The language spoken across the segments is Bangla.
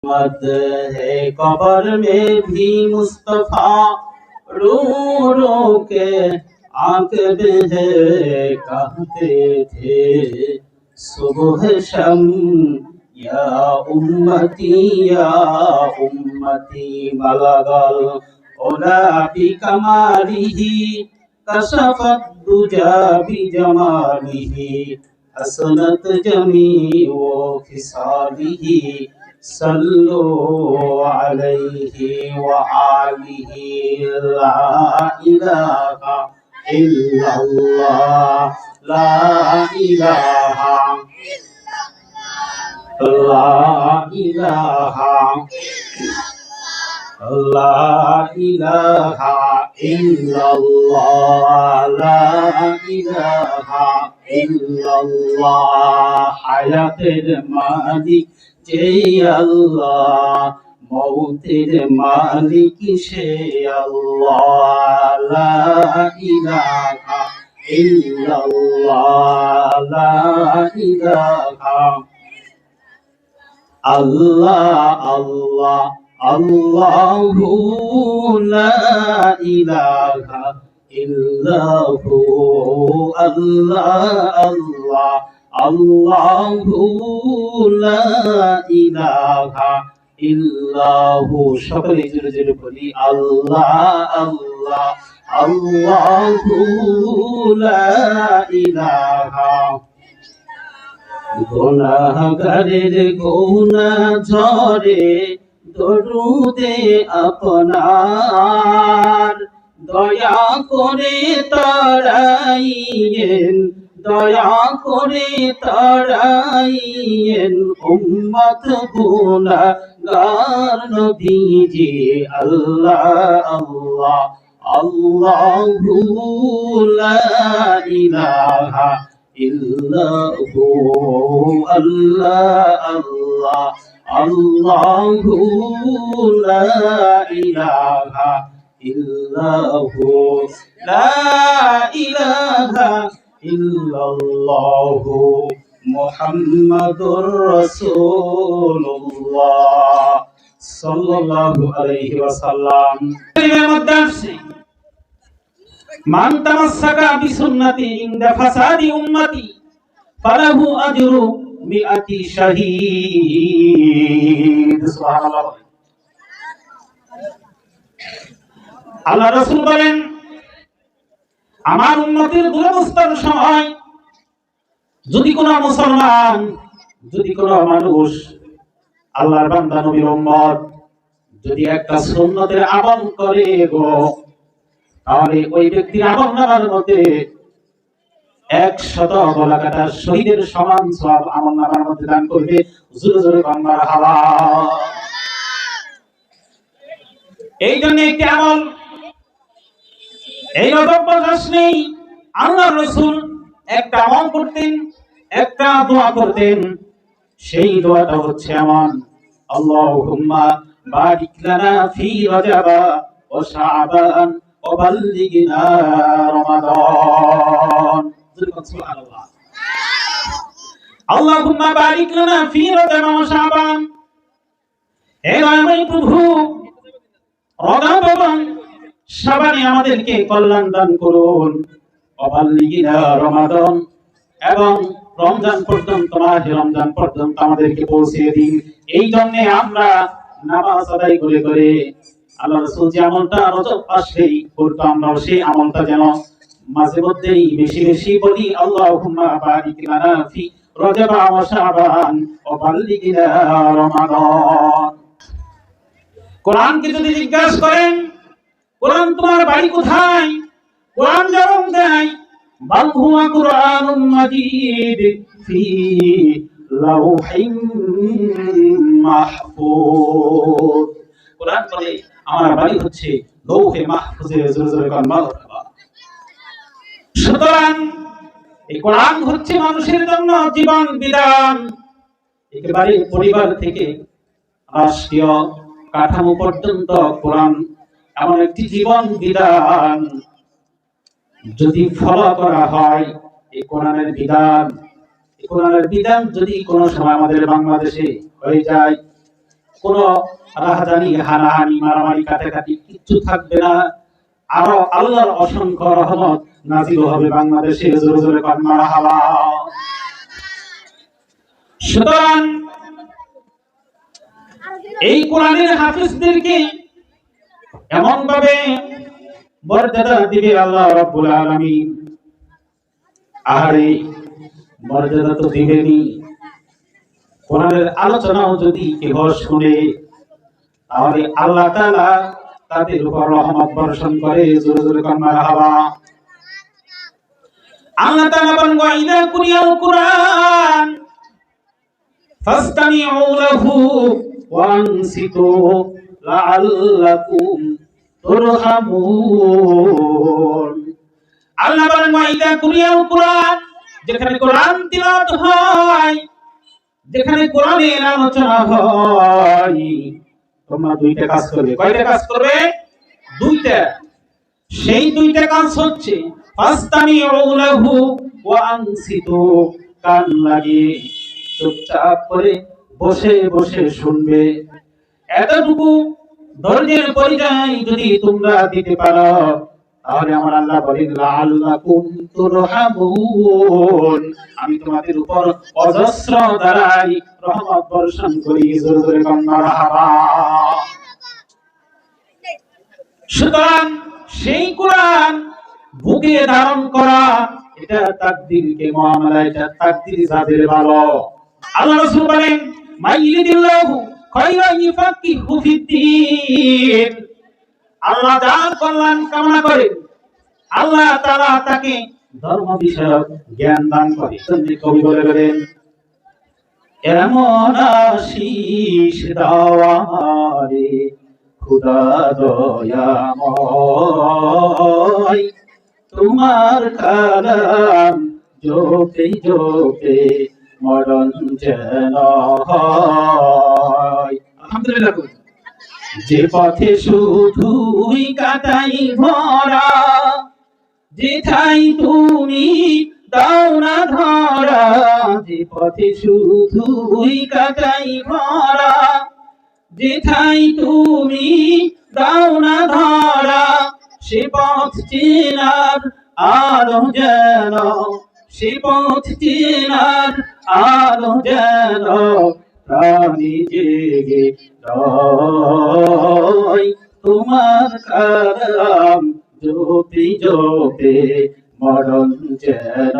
मत है कबर में भी मुस्तफा रो रो के आंख में है कहते थे सुबह शम या उम्मती बलगल ओला बिकमालिही कशफत दुजा बिजमालिही हसनत जमीउ खिसालिही सल्लु अलैहि व आलिहि ला इलाहा इल्लल्लाह ला इलाहा ला इलाहा ला इलाहा इल्लल्लाह ला इलाहा इल्लल्लाह हायातेर मालिक যে আল্লাহ মৌতের মালিক সে আল্লাহ লা ইলাহা ইল্লাল্লাহ লা ইলাহা আল্লাহ আল্লাহ আল্লাহু লা ইলাহা ইল্লাহু আল্লাহ আল্লাহ আল্লাহু লা ইলাহা ইল্লাহু সকলে জোরে জোরে বলি আল্লাহ আল্লাহ আল্লাহু লা ইলাহা গুনাহগারের গুনাহ ঝরে দরুদে আপনার দয়া করে তাড়াইয়েন দয়া করে তাড়াইয়েন উম্মত গুনাহগার নবীজি আল্লাহ আল্লাহ আল্লাহু লা ইলাহা ইল্লাহু আল্লাহ আল্লাহ আল্লাহু লা ইলাহা ইল্লাহু লা ইলাহা ইল্লাল্লাহু মুহাম্মাদুর রাসূলুল্লাহ সাল্লাল্লাহু আলাইহি ওয়াসাল্লাম এর মধ্যে আছে মান তামাসসাকা বিসুন্নতি ইনদা ফাসাদি উম্মতি ফালাহু আজরু মিআতি শাহীদ সুবহানাল্লাহ আল্লাহ রাসূল বলেন আমার উম্মতের দুরবস্থার সময় যদি কোনো মুসলমান যদি কোনো মানুষ আল্লাহর বান্দা নবীর উম্মত যদি একটা সুন্নতের আমল করে গো তাহলে ওই ব্যক্তির আমলনামার মধ্যে 100 গলা কাটা শহীদের সমান সওয়াব আমলনামার মধ্যে দান করবে জোরে জোরে বাংলার হাওয়া এই জন্য একটি আমল এই অভ্যাস নেই আল্লাহর রাসূল একটা আমল করতেন একটা দোয়া করতেন সেই দোয়াটা হচ্ছে এমন আল্লাহুম্মা বারিক লানা ফি রাজাবা ওয়া শাবান ওয়া বাল্লিগনা রমাদান সুবহানাল্লাহ আল্লাহুম্মা বারিক লানা ফি রাজাবা ওয়া শাবান হে আমার প্রভু রজব এবং শাবানে আমাদেরকে কল্যাণ দান করুন অবাল্লিগিনা রমাদান এবং রমজান পর্যন্ত মাহে রমজান পর্যন্ত আমাদেরকে পৌঁছে দিন এই জন্য আমরা নামাজ আদায় করে করে আল্লাহর রাসূল যে আমলটা রজব আসলেই করতো আমরা সেই আমলটা যেন মাঝে মধ্যেই বেশি বেশি বলি আল্লাহুম্মা বারিক লানা ফি রজব ওয়া শাবান ওয়া বাল্লিগিনা রমাদান কোরআনকে যদি জিজ্ঞাসা করেন কোরআন তোমার বাড়ি কোথায় কোরআন জবাব দেয় বাল হুয়া কুরআনুম মাজিদ ফি লাউহিম মাহফুজ কোরআন বলে আমার বাড়ি হচ্ছে লৌহে মাহফুজে জোরে জোরে কোন মারহাবা সুতরাং এই কোরআন হচ্ছে মানুষের জন্য জীবন বিধান একেবারে পরিবার থেকে রাষ্ট্রীয় কাঠামো পর্যন্ত কোরআন এমন একটি জীবন বিধান যদি ফলো করা হয় এই কোরআনের বিধান যদি কোনো সময় আমাদের বাংলাদেশে হয়ে যায় কোন রাহাজানি, হানাহানি, মারামারি, কাটাকাটি কিচ্ছু থাকবে না। আরো আল্লাহর অসংখ্য রহমত নাজিল হবে বাংলাদেশে। জোরে জোরে কান মারহাবা। সুতরাং এই কোরআনের হাফেজদেরকে এমন ভাবে মর্যাদা দিবে আল্লাহ রাব্বুল আলামিন। আরে মর্যাদা তো দিবেনই, কোরআনের আলোচনাও যদি কেহ শুনে তাহলে আল্লাহ তাআলা তাদের উপর রহমত বর্ষণ করে। জোরে জোরে কান মারহাবা। আল্লাহ তাআলা বলেন, ওয়া ইযা কুরিয়াল কুরআন ফাসতামিউ লাহু ওয়া আনসিতু লাআল্লাকুম তুরহামুন। আল্লাহ বলেন, ওয়া ইযা কুরিয়াল কুরআন, যেখানে কোরআন তিলাওয়াত হয়, যেখানে কোরআনের আলোচনা হয়, তোমরা দুইটা কাজ করবে। কয়টা কাজ করবে? দুইটা। সেই দুইটা কাজ হচ্ছে ফাসতামিউ লাহু ওয়া আনসিতু, কান লাগিয়ে চুপচাপ করে বসে বসে শুনবে। এতটুকু ধৈর্যের পরিচয় যদি তোমরা দিতে পারো তাহলে আমার আল্লাহ বলেন, লাআল্লাকুম তুরহামুন, আমি তোমাদের উপর অজস্র দ্বারাই রহমত বর্ষণ করি। জোরে জোরে কান মারহাবা। সুতরাং সেই কোরআন বুকে ধারণ করা, এটা তাকদীরকে মুআমালা, এটা তাকদীর যাদের ভালো। আল্লাহ রাসূল বলেন, মাইয়িদিল্লাহু খায়রান ইউফাক্কিহু ফিদ্দীন, আল্লাহ যার কল্যাণ কামনা করেন আল্লাহ তাআলা তাকে ধর্ম বিষয়ক জ্ঞান দান করে। কবি বলে গেলেন, এমন আশিস দাও আমারে খোদা দয়াময়, তোমার কালাম জপে জপে মরণ যেন হয়। আলহামদুলিল্লাহ। যে পথে শুধুই কাটাই ভরা, যেথায় তুমি দাও না ধরা, যে পথে শুধুই কাটাই ভরা, যেথায় তুমি দাও না ধরা, সে পথ চেনার আলো যেন, সে পথ চেনার আলো যেন প্রাণী জেগে রয়, তোমার কালাম জপে জপে মরণ যেন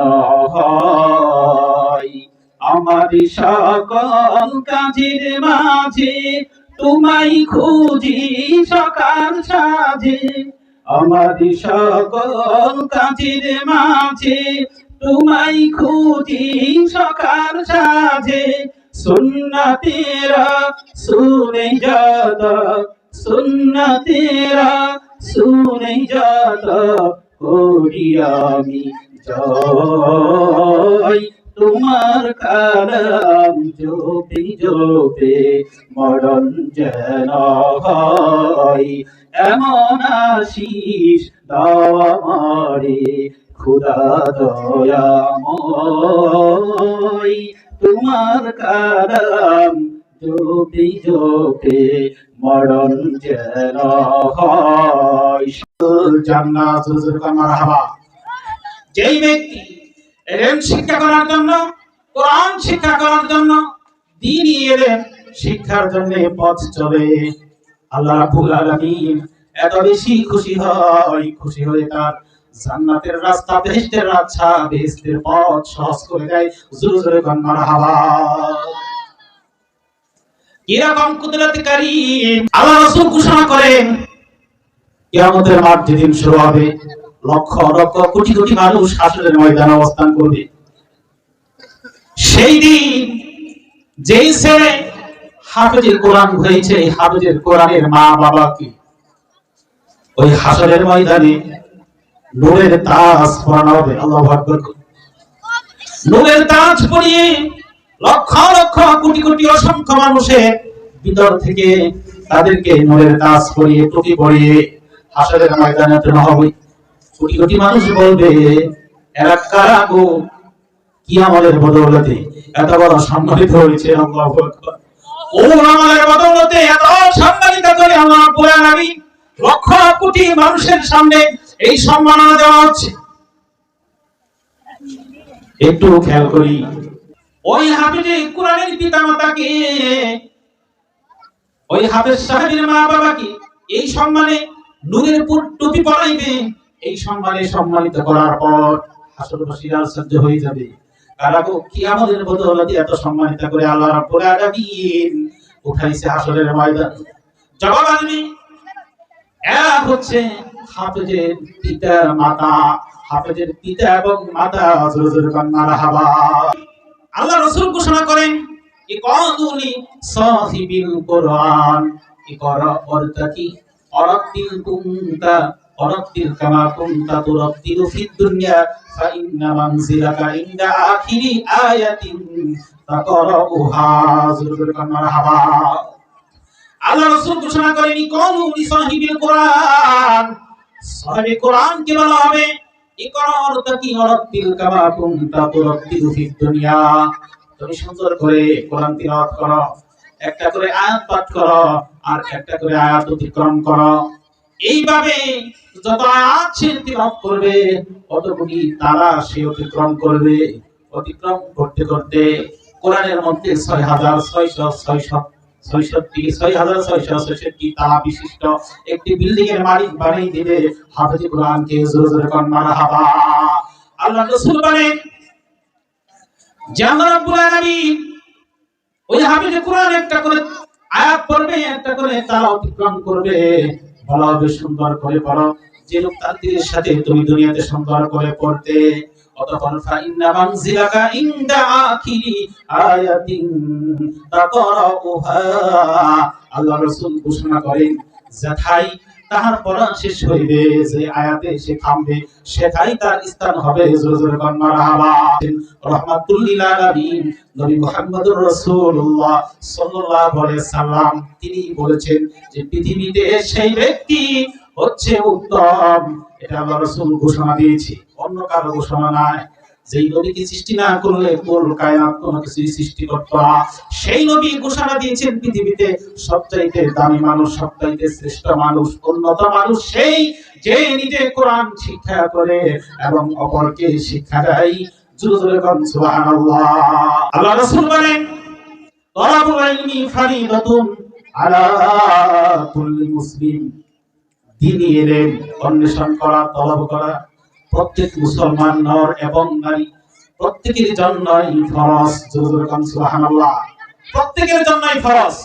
হয়। আমার সকল কাজের মাঝে তোমায় খুঁজি সকাল সাঁঝে, আমার সকল কাজের মাঝে তোমায় খুঁজি সকাল সাঁঝে, সুন্নতেরা সুনে যাদা, সুন্নতেরা সুনে যাদা করি আমি জয়, তোমার কালাম জপে জপে মরণ যেন হয়। এমন আশিস দাও আমারে খোদা দয়াময়, তোমার কালাম জপে জপে মরণ যেন হয়। জান্নাত। মারহাবা। যেই ব্যক্তি ইলম শিক্ষা করার জন্য, কোরআন শিক্ষা করার জন্য, দ্বীনি ইলম শিক্ষার জন্য পথ চলে, আল্লাহ রাব্বুল আলামিন এত বেশি খুশি হয়, খুশি হয়ে তার জান্নাতের রাস্তা, বেহেশতের রাস্তা, বেহেশতের পথ সহজ করে দেয়। জোরে জোরে কান মারহাবা। কিরকম কুদরত কারীম। আল্লাহ রাসূল ঘোষণা করেন, কিয়ামতের মাঠ যেদিন শুরু হবে, লক্ষ লক্ষ কোটি কোটি মানুষ হাসরের ময়দানে অবস্থান করবে। সেই দিন যেই ছেলে হাফেজে কোরআন হয়েছে, হাফেজের কোরআনের মা বাবাকে ওই হাসরের ময়দানে নূরের তাজ পরানো হবে। আল্লাহু আকবার। নূরের তাজ পরিয়ে লক্ষ লক্ষ কোটি কোটি অসংখ্য মানুষের ভিতর থেকে তাদেরকে নূরের তাজ পরিয়ে, টুপি পরিয়ে হাসরের ময়দানে আনা হবে। কোটি কোটি মানুষ বলবে, এরা কারা গো, কি আমলের বদৌলতে এত বড় সম্মানিত হয়েছে। আল্লাহু আকবার। উলামাদের বদৌলতে এত সম্মানিত করে আল্লাহ রাব্বুল আলামিন লক্ষ কোটি মানুষের সামনে এই সম্মাননা দেওয়া হচ্ছে। একটু খেয়াল করি, ওই হাফেজে কোরআনের পিতামাতাকে, ওই হাফেজ সাহেবের মা বাবাকে এই সম্মানে নূরের টুপি পরাইবে, এই সম্মানে সম্মানিত করার পর হাসরবাসীর আশ্চর্য হয়ে যাবে, কারা গো কিয়ামতের বদৌলতে এত সম্মানিত করে আল্লাহ রাব্বুল আলামিন উঠাইছে হাসরের ময়দান। জবাব আসবে, এক হচ্ছে হাফেজের পিতা মাতা, হাফেজের পিতা এবং মাতা, জোরে জোরে কান মারহাবা। আল্লাহ রাসূল ঘোষণা করেন, ইকাদুলি সাহিবিল কোরআন, ইকরা ওয়ারতাকি অরাতিল কুনতা অরাতিল কামা কুনতা তুরাতিলু ফিদ দুনিয়া ফা ইন্না মানজিলাকা ইনদা আখিরি আয়াতিন তাকরাউহা, জোরে জোরে কান মারহাবা। আল্লাহ রাসূল ঘোষণা করেন, ইকাদুলি সাহিবিল কোরআন, সাহিবে কোরআন কে বলা হবে ইকরা ওয়ারতাকি অরাতিল কামা কুনতা তুরাতিলু ফিদ দুনিয়া, তুমি সুন্দর করে কোরআন তিলাওয়াত করো, একটা করে আয়াত পাঠ করো আর একটা করে আয়াত অতিক্রম করো। এইভাবে যত আয়াত সে তিলাওয়াত করবে ততগুলি তারা সে অতিক্রম করবে। অতিক্রম করতে করতে কোরআনের মধ্যে ৬৬৬৬ তালা বিশিষ্ট একটি বিল্ডিং এর মালিক বানিয়ে দিবে হাফেজ কোরআনকে। জোরে জোরে কোন মারহাবা। আল্লাহ রাসূল বলেন, আল্লাহ রাব্বুল আলামিন ওই হাফেজ কোরআন একটা করে আয়াত পড়বে, একটা করে তালা অতিক্রম করবে, বলা হবে সুন্দর করে পড়ো, যে লোক তাকদীরের সাথে তুমি দুনিয়াতে সুন্দর করে পড়তে, অতঃপর ফা ইন্না মানজিলাকা ইনদা আখিরি আয়াতিন তাকরাউহা, আল্লাহ রাসূল ঘোষণা করেন, যেথায় তাহার পড়া শেষ হইবে, যে আয়াতে সে থামবে, সেটাই তার স্থান হবে। জোরে জোরে কোন মারহাবা। রাহমাতুল লিল আলামিন নবী মুহাম্মদুর রাসূলুল্লাহ সাল্লাল্লাহু আলাইহি সাল্লাম তিনি বলেছেন যে পৃথিবীতে সেই ব্যক্তি হচ্ছে উত্তম, এটা আল্লাহ রাসূল ঘোষণা দিয়েছে, অন্য কারো ঘোষণা নয়। যেই নবীকে সৃষ্টি না করলে পুরো কায়নাত কোনো কিছু সৃষ্টি করত না, সেই নবী ঘোষণা দিয়েছেন পৃথিবীতে সবচাইতে দামি মানুষ, সবচাইতে শ্রেষ্ঠ মানুষ, উন্নত মানুষ সেই যে নিজে কোরআন শিক্ষা করে এবং অপরকে শিক্ষা দেয়। জোরে জোরে বলুন সুবহানাল্লাহ। আল্লাহ রাসূল বলেন, তালাবুল ইলমি ফরিদাতুন আলা কুল্লি মুসলিম, দ্বীনি ইলম অন্বেষণ করা, তলব করা প্রত্যেক মুসলমান নর এবং নারী প্রত্যেকের জন্যই ফরজ। জোরে জোরে বলুন সুবহানাল্লাহ। প্রত্যেকের জন্যই ফরজ।